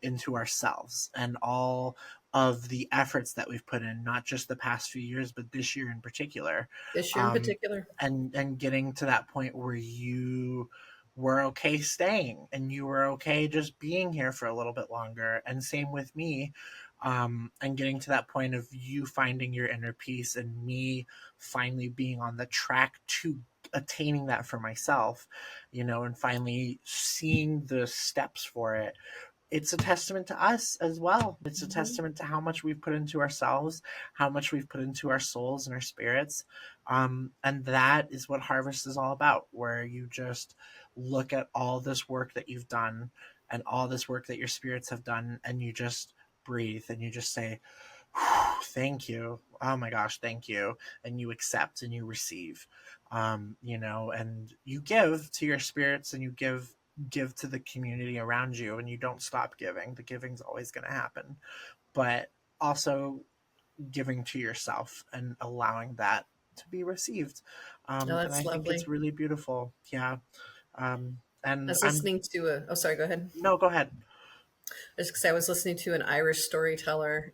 into ourselves, and all of the efforts that we've put in, not just the past few years, but this year in particular. This year in Um, particular. and getting to that point where you were okay staying and you were okay just being here for a little bit longer. And same with me. And getting to that point of you finding your inner peace and me finally being on the track to attaining that for myself, and finally seeing the steps for it. It's a testament to us as well. It's a Mhm. testament to how much we've put into ourselves, how much we've put into our souls and our spirits. And that is what Harvest is all about, where you just look at all this work that you've done and all this work that your spirits have done, and you just breathe and you just say, thank you. Oh my gosh, thank you. And you accept and you receive, and you give to your spirits and you give to the community around you, and you don't stop giving. The giving's always going to happen, but also giving to yourself and allowing that to be received. Oh, And that's I think it's lovely. really beautiful. Yeah. I And was I'm listening to a, oh, sorry, go ahead. no, go ahead. Just because I was listening to an Irish storyteller.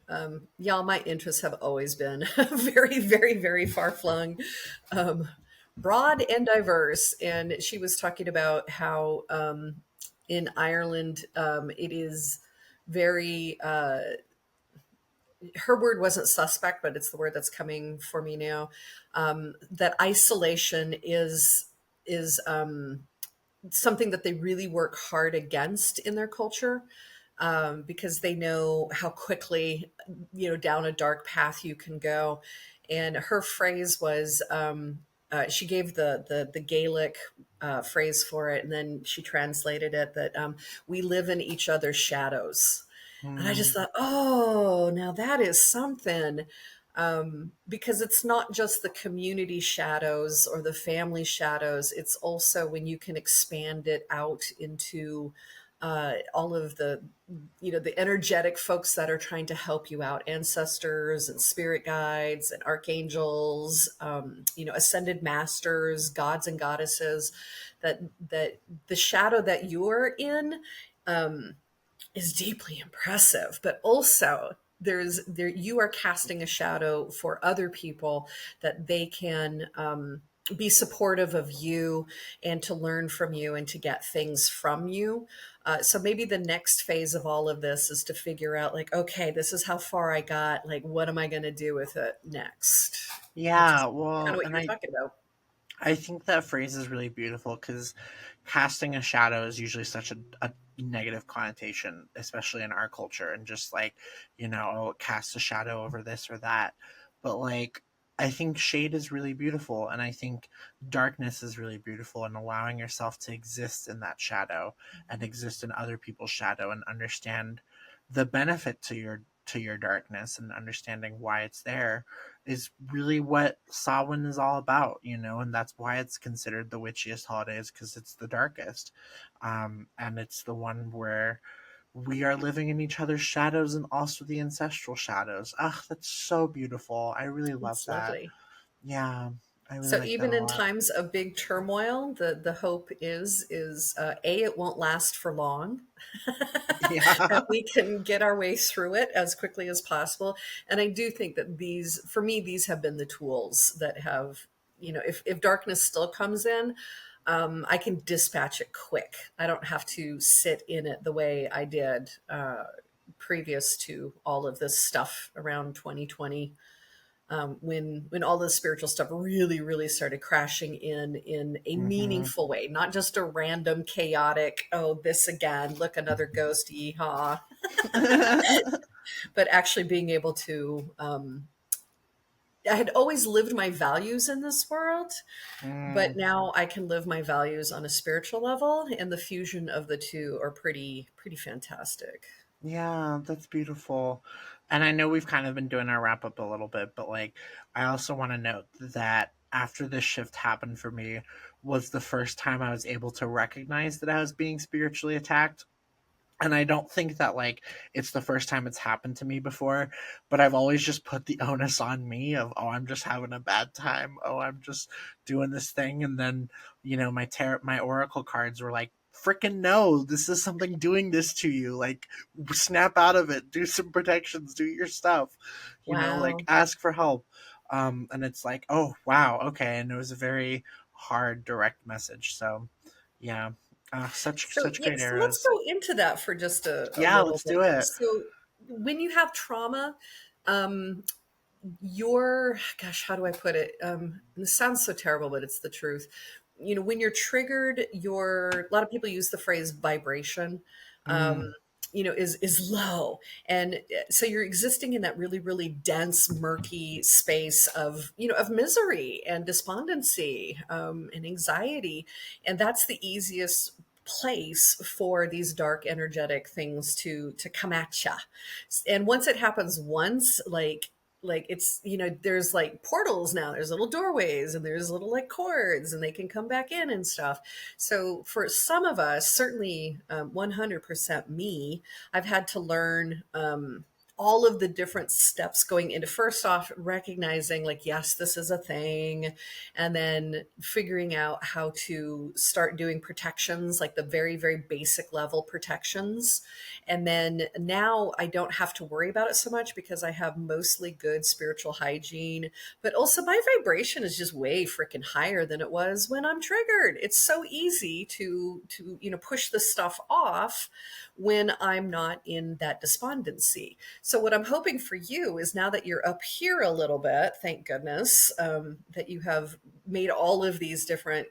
Y'all, my interests have always been very, very, very far flung, um, broad and diverse. And she was talking about how in Ireland it is very, her word wasn't suspect, but it's the word that's coming for me now. That isolation is something that they really work hard against in their culture, because they know how quickly, down a dark path you can go. And her phrase was, she gave the Gaelic phrase for it, and then she translated it that we live in each other's shadows. And I just Hmm. thought, oh, now that is something. Because it's not just the community shadows or the family shadows, it's also when you can expand it out into all of the, the energetic folks that are trying to help you out, ancestors and spirit guides and archangels, ascended masters, gods and goddesses, that that the shadow that you're in um, is deeply impressive, but also there you are casting a shadow for other people, that they can be supportive of you and to learn from you and to get things from you. So maybe the next phase of all of this is to figure out, like, okay, this is how far I got. Like, what am I going to do with it next? Which Yeah, is kind of well, what and you were talking about. I think that phrase is really beautiful because casting a shadow is usually such a negative connotation, especially in our culture, and just like, oh, cast a shadow over this or that. But like, I think shade is really beautiful, and I think darkness is really beautiful, and allowing yourself to exist in that shadow and exist in other people's shadow and understand the benefit to your darkness and understanding why it's there is really what Samhain is all about, and that's why it's considered the witchiest holidays because it's the darkest, and it's the one where we are living in each other's shadows and also the ancestral shadows. Ah, that's so beautiful. I really love It's that. lovely. Yeah, I really So like that even a in lot. times of big turmoil, the hope is a, it won't last for long, Yeah. that we can get our way through it as quickly as possible. And I do think that these, for me, these have been the tools that have, if darkness still comes in, I can dispatch it quick. I don't have to sit in it the way I did previous to all of this stuff around 2020, when all the spiritual stuff really started crashing in a Hmm. meaningful way, not just a random chaotic, oh, this again, look, another ghost, yeehaw, but actually being able to, I had always lived my values in this world, but Mm. now I can live my values on a spiritual level, and the fusion of the two are pretty fantastic. Yeah, that's beautiful. And I know we've kind of been doing our wrap up a little bit, but like I also want to note that after this shift happened for me was the first time I was able to recognize that I was being spiritually attacked. And I don't think that like it's the first time it's happened to me before, but I've always just put the onus on me of, oh, I'm just having a bad time, oh, I'm just doing this thing. And then my oracle cards were like, freaking no, this is something doing this to you, like snap out of it, do some protections, do your stuff, like Wow. ask for help. And it's like, oh wow, okay. And it was a very hard direct message, so yeah. So Such yeah, great so let's arrows. go into that for just a Yeah, little let's bit do here. it. So when you have trauma, um, your, gosh, how do I put it? This sounds so terrible, but it's the truth. When you're triggered, a lot of people use the phrase vibration. Um, Mm, is low, and so you're existing in that really dense, murky space of of misery and despondency, and anxiety, and that's the easiest place for these dark energetic things to come at you. And once it happens once, like it's, there's like portals now, there's little doorways and there's little like cords, and they can come back in and stuff. So for some of us, certainly 100% me, I've had to learn all of the different steps going into, first off, recognizing, like, yes, this is a thing, and then figuring out how to start doing protections, like the very basic level protections. And then now I don't have to worry about it so much because I have mostly good spiritual hygiene, but also my vibration is just way freaking higher than it was when I'm triggered. It's so easy to push this stuff off when I'm not in that despondency. So what I'm hoping for you is, now that you're up here a little bit, thank goodness, that you have made all of these different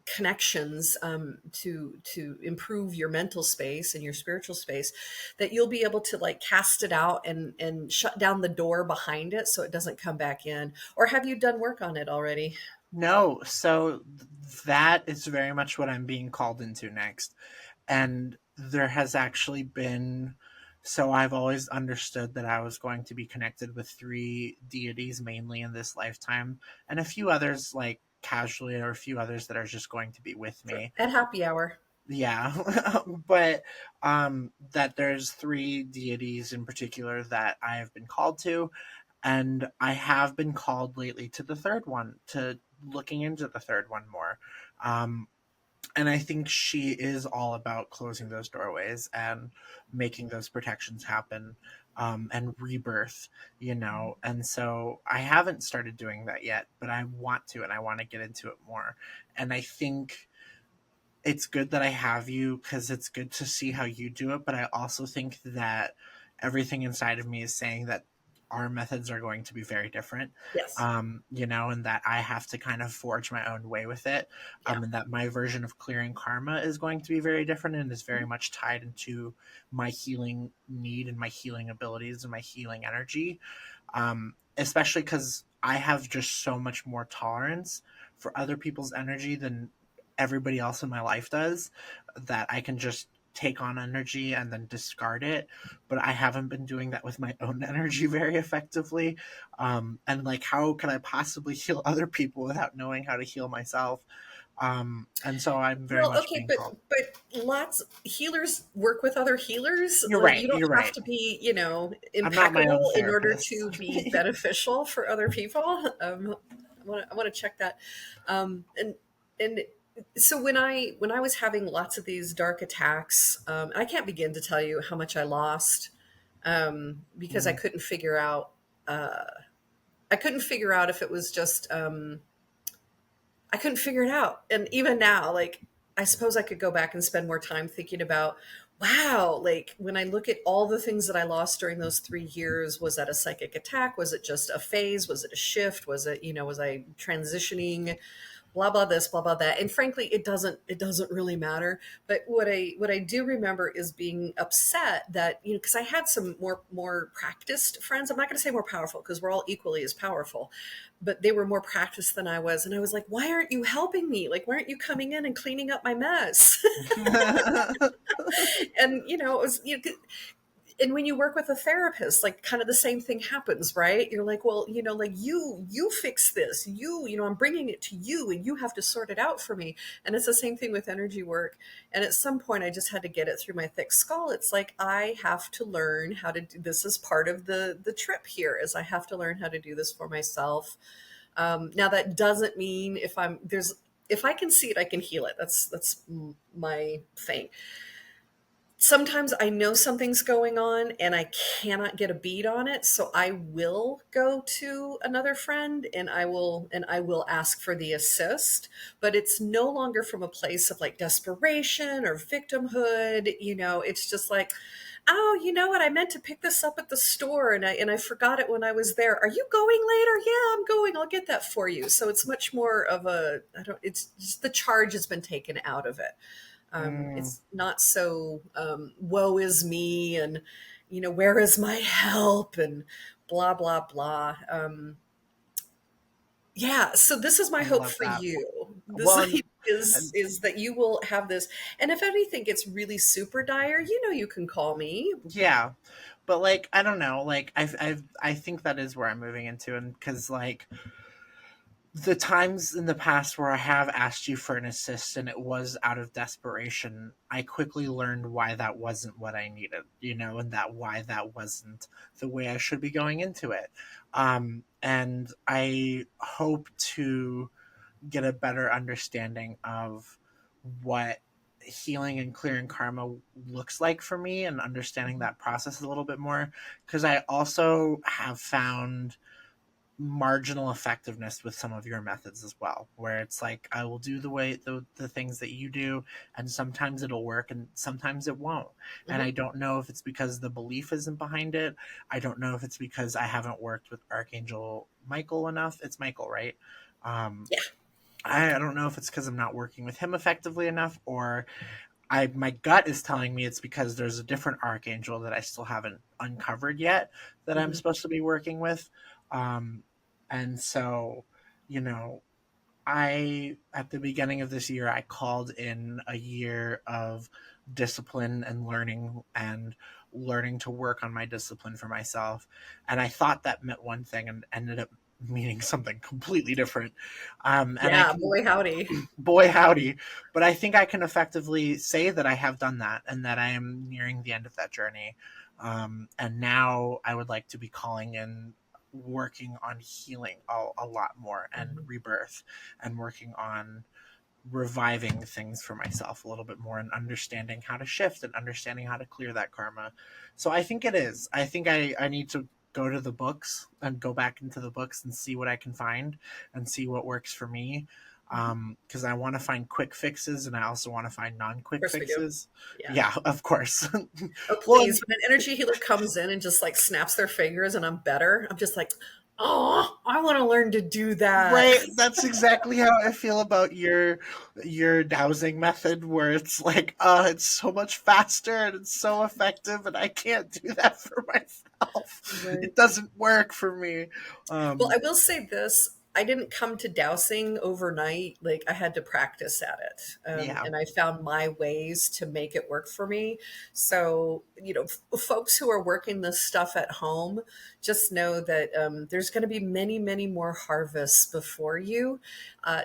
connections, to improve your mental space and your spiritual space, that you'll be able to like cast it out and shut down the door behind it so it doesn't come back in. Or have you done work on it already? no, so that is very much what I'm being called into next. And there has actually been, so I've always understood that I was going to be connected with three deities mainly in this lifetime, and a few others like casually, or a few others that are just going to be with Sure. me. At happy hour. Yeah. But that there's three deities in particular that I have been called to, and I have been called lately to the third one, to looking into the third one more. Um, and I think she is all about closing those doorways and making those protections happen, and rebirth, And so I haven't started doing that yet, but I want to, and I want to get into it more. And I think it's good that I have you because it's good to see how you do it. But I also think that everything inside of me is saying that our methods are going to be very different, Yes. and that I have to kind of forge my own way with it, Yeah. and that my version of clearing karma is going to be very different and is very Mhm. much tied into my healing need and my healing abilities and my healing energy, especially because I have just so much more tolerance for other people's energy than everybody else in my life does, that I can just take on energy and then discard it. But I haven't been doing that with my own energy very effectively. And like, how can I possibly heal other people without knowing how to heal myself? And so I'm very Well, much okay, being but called. lots healers work with other healers. You're Like right. you don't You're have right. to be, I'm not my own impeccable in order therapist. to be beneficial for other people. I want to check that. And so when I was having lots of these dark attacks, I can't begin to tell you how much I lost, because Mm, uh, I couldn't figure out if it was just I couldn't figure it out. And even now, like, I suppose I could go back and spend more time thinking about, wow, like when I look at all the things that I lost during those 3 years, was that a psychic attack? Was it just a phase? Was it a shift? Was it, was I transitioning? Blah blah this, blah blah that. And frankly, it doesn't really matter. But what I do remember is being upset that, because I had some more practiced friends. I'm not going to say more powerful because we're all equally as powerful, but they were more practiced than I was. And I was like, why aren't you helping me? Like, why aren't you coming in and cleaning up my mess? mm. And it was, and when you work with a therapist, like kind of the same thing happens, right? You're like, well, like you fix this, I'm bringing it to you and you have to sort it out for me. And it's the same thing with energy work. And at some point I just had to get it through my thick skull. It's like, I have to learn how to do this. Is part of the trip here, is I have to learn how to do this for myself. Now that doesn't mean if I can see it, I can heal it. That's my thing. Sometimes I know something's going on and I cannot get a bead on it, so I will go to another friend and I will ask for the assist, but it's no longer from a place of like desperation or victimhood. It's just like, oh, you know what? I meant to pick this up at the store and I forgot it when I was there. Are you going later? Yeah, I'm going. I'll get that for you. So it's much more of a, I don't, it's just the charge has been taken out of it. It's not so woe is me and where is my help and blah blah blah. Yeah, so this is my I hope love for that. you. This Well, and, is and is that you will have this, and if anything gets really super dire, you can call me. yeah, but like, I don't know, like, I think that is where I'm moving into, and because like the times in the past where I have asked you for an assist and it was out of desperation, I quickly learned why that wasn't what I needed, and that why that wasn't the way I should be going into it. And I hope to get a better understanding of what healing and clearing karma looks like for me, and understanding that process a little bit more, because I also have found marginal effectiveness with some of your methods as well, where it's like I will do the things that you do, and sometimes it'll work and sometimes it won't, and I Hmm. don't know if it's because the belief isn't behind it. I don't know if it's because I haven't worked with Archangel Michael enough. It's Michael, right? um Yeah. I don't know if it's because I'm not working with him effectively enough, or my gut is telling me it's because there's a different archangel that I still haven't uncovered yet, that I'm Hmm. supposed to be working with. Um, and so, you know, I at the beginning of this year I called in a year of discipline and learning to work on my discipline for myself. And I thought that meant one thing and ended up meaning something completely different. And I Yeah, can, boy, howdy. boy, howdy. But I think I can effectively say that I have done that and that I am nearing the end of that journey. And now I would like to be calling in working on healing a lot more and Mhm. rebirth and working on reviving things for myself a little bit more and understanding how to shift and understanding how to clear that karma. So I think it is. I think I need to go to the books and go back into the books and see what I can find and see what works for me. Mhm. Because I want to find quick fixes and I also want to find non Of quick course we do. fixes. Yeah. Yeah, of course. Oh, Well, please. When an energy healer comes in and just like snaps their fingers and I'm better, I'm just like, oh, I want to learn to do that. right, that's exactly how I feel about your dowsing method, where it's like, it's so much faster and it's so effective, and I can't do that for myself. Right. It doesn't work for me. Well, I Um, will say this. I didn't come to dowsing overnight. Like I had to practice at it. yeah. And I found my ways to make it work for me. So, folks who are working this stuff at home, just know that there's going to be many, many more harvests before you.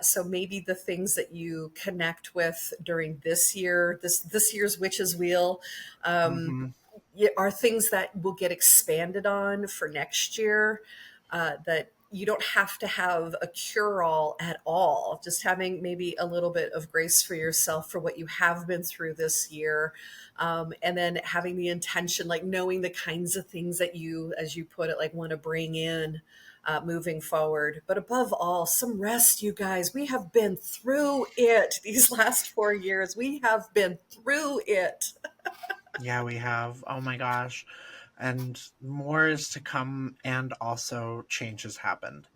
So maybe the things that you connect with during this year's Witch's Wheel, um, Hmm. are things that will get expanded on for next year, that you don't have to have a cure all at all. Just having maybe a little bit of grace for yourself for what you have been through this year. And then having the intention, like knowing the kinds of things that you, as you put it, like want to bring in. Moving forward. But above all, some rest, you guys. We have been through it these last 4 years. We have been through it. Yeah, we have. Oh my gosh. And more is to come, and also change has happened,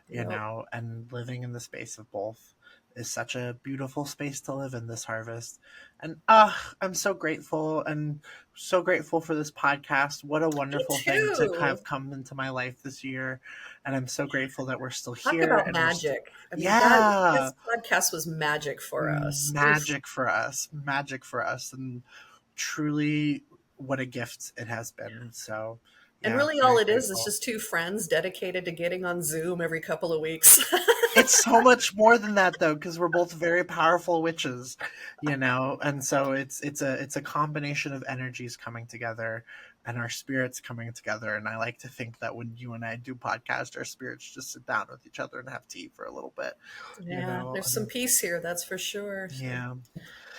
Yep. and living in the space of both is such a beautiful space to live in this harvest. And I'm so grateful, and so grateful for this podcast. What a Me wonderful thing to too. have come into my life this year. And I'm so grateful that we're still Talk here about and we're still, magic. I mean, that yeah, this podcast was magic for us. Oof. magic for us, magic for us. And truly, what a gift it has been. So, And yeah, really all very it is grateful. just two friends dedicated to getting on Zoom every couple of weeks. It's so much more than that, though, because we're both very powerful witches, and so it's a combination of energies coming together and our spirits coming together. And I like to think that when you and I do podcast, our spirits just sit down with each other and have tea for a little bit, Yeah, there's some and peace here, that's for sure. So, yeah,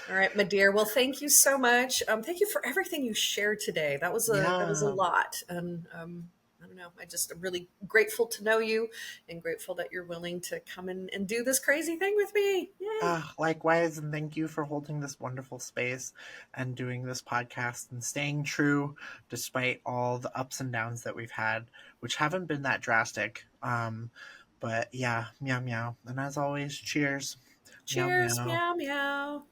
all right, my dear. Well, thank you so much. Thank you for everything you shared today. That was a yeah. lot, and I don't know. I just am really grateful to know you, and grateful that you're willing to come in and do this crazy thing with me. Yay! Likewise, and thank you for holding this wonderful space and doing this podcast and staying true despite all the ups and downs that we've had, which haven't been that drastic. But yeah, meow meow. And as always, cheers. Meow Cheers, meow. meow meow.